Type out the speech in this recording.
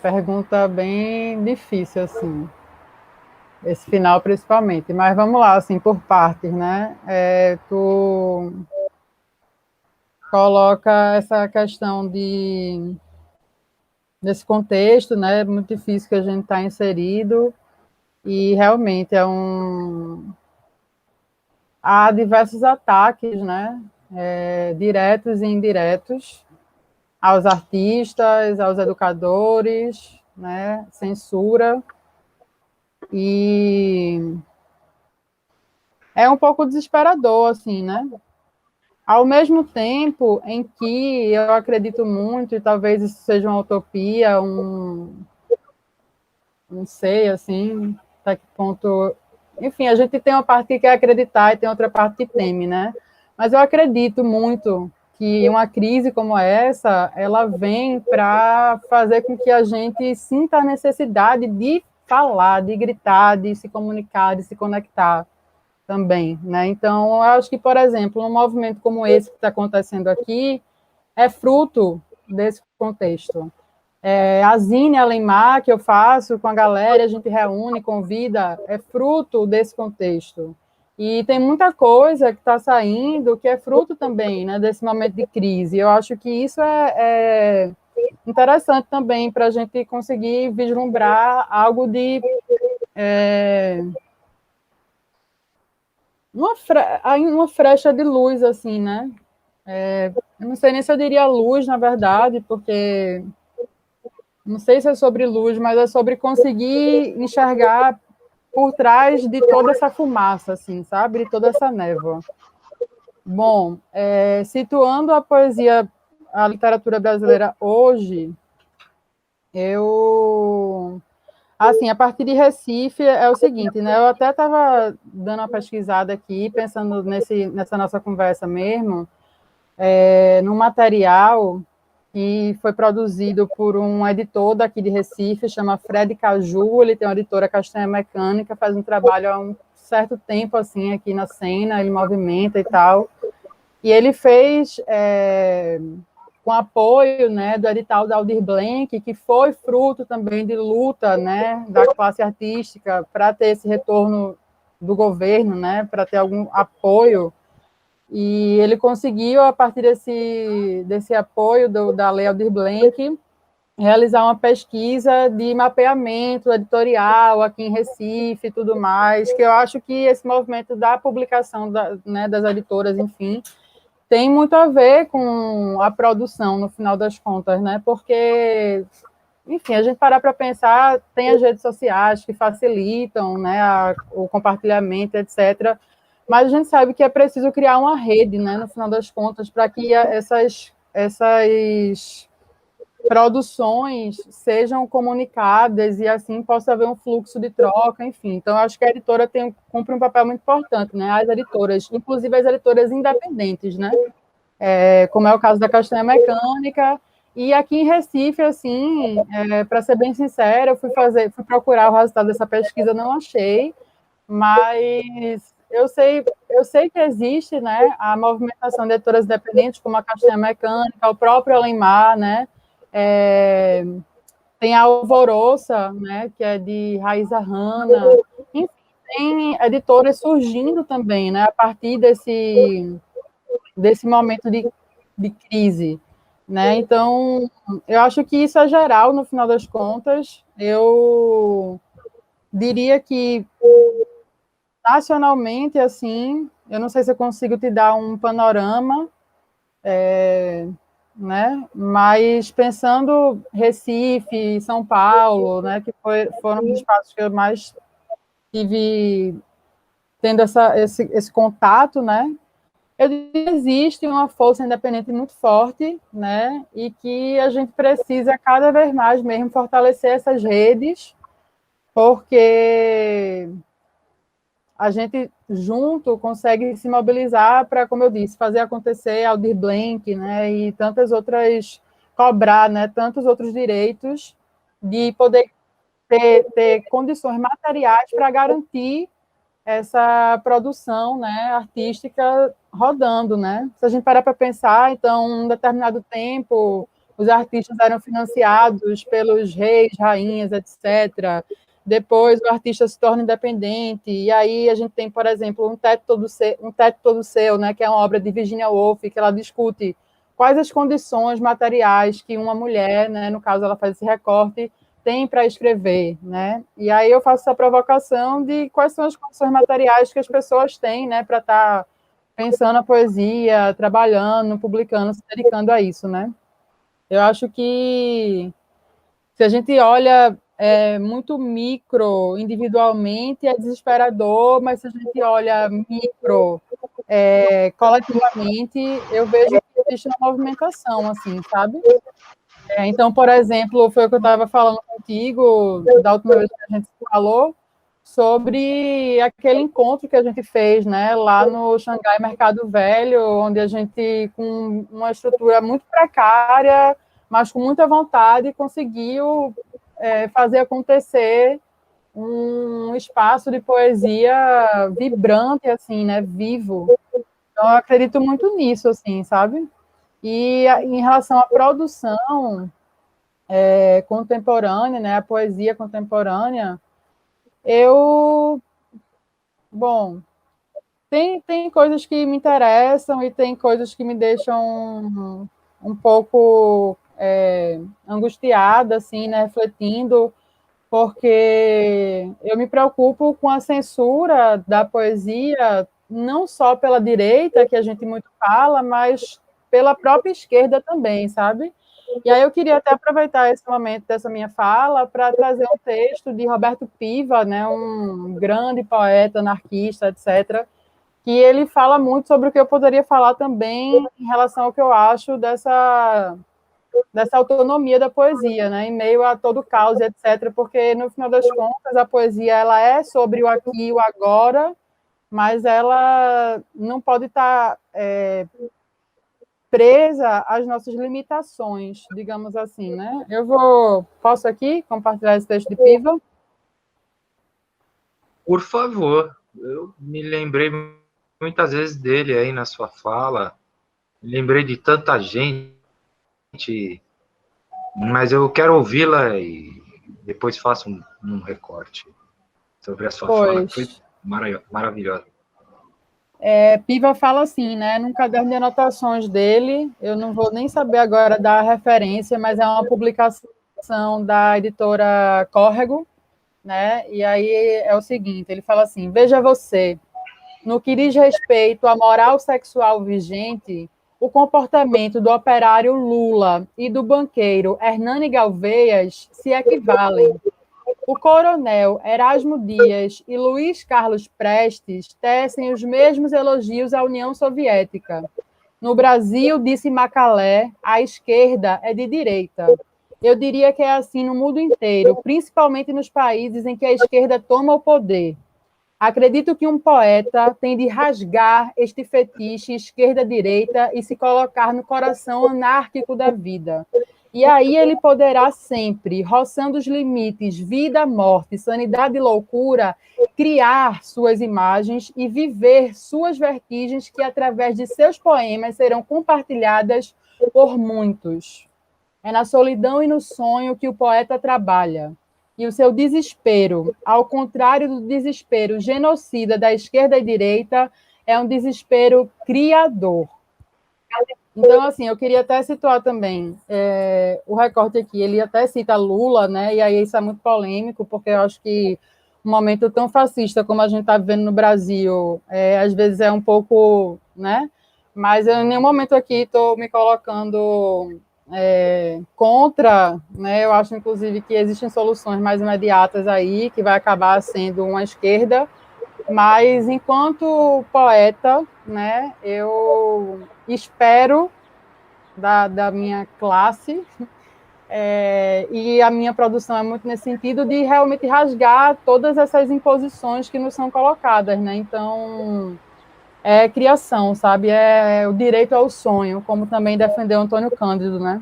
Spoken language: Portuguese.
Pergunta bem difícil, assim, esse final principalmente, mas vamos lá, assim, por partes, né? Tu coloca essa questão desse contexto, né, muito difícil que a gente está inserido, e realmente há diversos ataques, né, diretos e indiretos, aos artistas, aos educadores, né, censura, e é um pouco desesperador, assim, né? Ao mesmo tempo em que eu acredito muito, e talvez isso seja uma utopia, não sei, assim, até que ponto... Enfim, a gente tem uma parte que quer acreditar e tem outra parte que teme, né? Mas eu acredito muito que uma crise como essa, ela vem para fazer com que a gente sinta a necessidade de falar, de gritar, de se comunicar, de se conectar também, né? Então, eu acho que, por exemplo, um movimento como esse que está acontecendo aqui é fruto desse contexto. A Zine Alemar, que eu faço com a galera, a gente reúne, convida, é fruto desse contexto. E tem muita coisa que está saindo que é fruto também, né, desse momento de crise. Eu acho que isso é interessante também para a gente conseguir vislumbrar algo de uma frecha de luz, assim, né? Eu não sei nem se eu diria luz, na verdade, porque não sei se é sobre luz, mas é sobre conseguir enxergar por trás de toda essa fumaça, assim, sabe? De toda essa névoa. Bom, situando a poesia, a literatura brasileira hoje, eu... Assim, a partir de Recife é o seguinte, né? Eu até estava dando uma pesquisada aqui, pensando nessa nossa conversa mesmo, num material que foi produzido por um editor daqui de Recife, chama Fred Caju, ele tem uma editora Castanha Mecânica, faz um trabalho há um certo tempo, assim, aqui na cena, ele movimenta e tal, e ele fez, com apoio, né, do edital da Aldir Blanc, que foi fruto também de luta, né, da classe artística para ter esse retorno do governo, né, para ter algum apoio, e ele conseguiu, a partir desse apoio da Lei Aldir Blanc, realizar uma pesquisa de mapeamento editorial aqui em Recife e tudo mais, que eu acho que esse movimento da publicação né, das editoras, enfim, tem muito a ver com a produção, no final das contas, né? Porque, enfim, a gente parar para pensar, tem as redes sociais que facilitam, né, o compartilhamento, etc., mas a gente sabe que é preciso criar uma rede, né, no final das contas, para que essas produções sejam comunicadas e assim possa haver um fluxo de troca, enfim. Então, acho que a editora cumpre um papel muito importante, né? As editoras, inclusive as editoras independentes, né? Como é o caso da Castanha Mecânica. E aqui em Recife, assim, para ser bem sincera, fui procurar o resultado dessa pesquisa, não achei, mas eu sei que existe, né, a movimentação de editoras independentes, como a Castanha Mecânica, o próprio Alemar, né, é, tem a Alvoroça, né, que é de Raíza Hanna, enfim, tem editoras surgindo também, né, a partir desse momento de crise, né, então, eu acho que isso é geral, no final das contas, eu diria que nacionalmente, assim, eu não sei se eu consigo te dar um panorama, né? Mas pensando Recife, São Paulo, né? Que foram os espaços que eu mais tive tendo esse contato, né? Eu diria que existe uma força independente muito forte, né? E que a gente precisa cada vez mais mesmo fortalecer essas redes, porque a gente junto consegue se mobilizar para, como eu disse, fazer acontecer Aldir Blanc, né, e tantas outras, cobrar, né, tantos outros direitos de poder ter condições materiais para garantir essa produção, né, artística rodando, né? Se a gente parar para pensar, então, um determinado tempo, os artistas eram financiados pelos reis, rainhas, etc. Depois o artista se torna independente, e aí a gente tem, por exemplo, um Teto Todo Seu, né, que é uma obra de Virginia Woolf, que ela discute quais as condições materiais que uma mulher, né, no caso ela faz esse recorte, tem para escrever, né? E aí eu faço essa provocação de quais são as condições materiais que as pessoas têm, né, para estar pensando a poesia, trabalhando, publicando, se dedicando a isso, né? Eu acho que se a gente olha muito micro, individualmente, é desesperador, mas se a gente olha micro, coletivamente, eu vejo que existe uma movimentação, assim, sabe? Então, por exemplo, foi o que eu estava falando contigo, da última vez que a gente falou, sobre aquele encontro que a gente fez, né, lá no Xangai Mercado Velho, onde a gente, com uma estrutura muito precária, mas com muita vontade, conseguiu fazer acontecer um espaço de poesia vibrante, assim, né, vivo. Então, eu acredito muito nisso, assim, sabe? E em relação à produção contemporânea, né, a poesia contemporânea, eu, bom, tem coisas que me interessam e tem coisas que me deixam um pouco angustiada, assim, né, refletindo, porque eu me preocupo com a censura da poesia, não só pela direita, que a gente muito fala, mas pela própria esquerda também, sabe? E aí eu queria até aproveitar esse momento dessa minha fala para trazer um texto de Roberto Piva, né, um grande poeta, anarquista, etc., que ele fala muito sobre o que eu poderia falar também em relação ao que eu acho dessa autonomia da poesia, né, em meio a todo o caos, etc., porque, no final das contas, a poesia ela é sobre o aqui e o agora, mas ela não pode estar presa às nossas limitações, digamos assim, né? Posso aqui compartilhar esse texto de Piva? Por favor, eu me lembrei muitas vezes dele aí na sua fala, me lembrei de tanta gente, mas eu quero ouvi-la e depois faço um recorte sobre a sua fala, que foi Pois. maravilhosa. Piva fala assim, né? Num caderno de anotações dele, eu não vou nem saber agora dar a referência, mas é uma publicação da editora Córrego, né? E aí é o seguinte: ele fala assim: veja você, no que diz respeito à moral sexual vigente, o comportamento do operário Lula e do banqueiro Hernani Galveias se equivalem. O coronel Erasmo Dias e Luiz Carlos Prestes tecem os mesmos elogios à União Soviética. No Brasil, disse Macalé, a esquerda é de direita. Eu diria que é assim no mundo inteiro, principalmente nos países em que a esquerda toma o poder. Acredito que um poeta tem de rasgar este fetiche esquerda-direita e se colocar no coração anárquico da vida. E aí ele poderá sempre, roçando os limites vida, morte, sanidade e loucura, criar suas imagens e viver suas vertigens que, através de seus poemas, serão compartilhadas por muitos. É na solidão e no sonho que o poeta trabalha. E o seu desespero, ao contrário do desespero genocida da esquerda e direita, é um desespero criador. Então, assim, eu queria até situar também o recorte aqui. Ele até cita Lula, né? E aí isso é muito polêmico, porque eu acho que um momento tão fascista como a gente está vivendo no Brasil, às vezes é um pouco, né? Mas eu, em nenhum momento aqui estou me colocando contra, né? Eu acho, inclusive, que existem soluções mais imediatas aí, que vai acabar sendo uma esquerda, mas enquanto poeta, né, eu espero da minha classe, e a minha produção é muito nesse sentido de realmente rasgar todas essas imposições que nos são colocadas, né? Então, é criação, sabe? É o direito ao sonho, como também defendeu Antônio Cândido, né?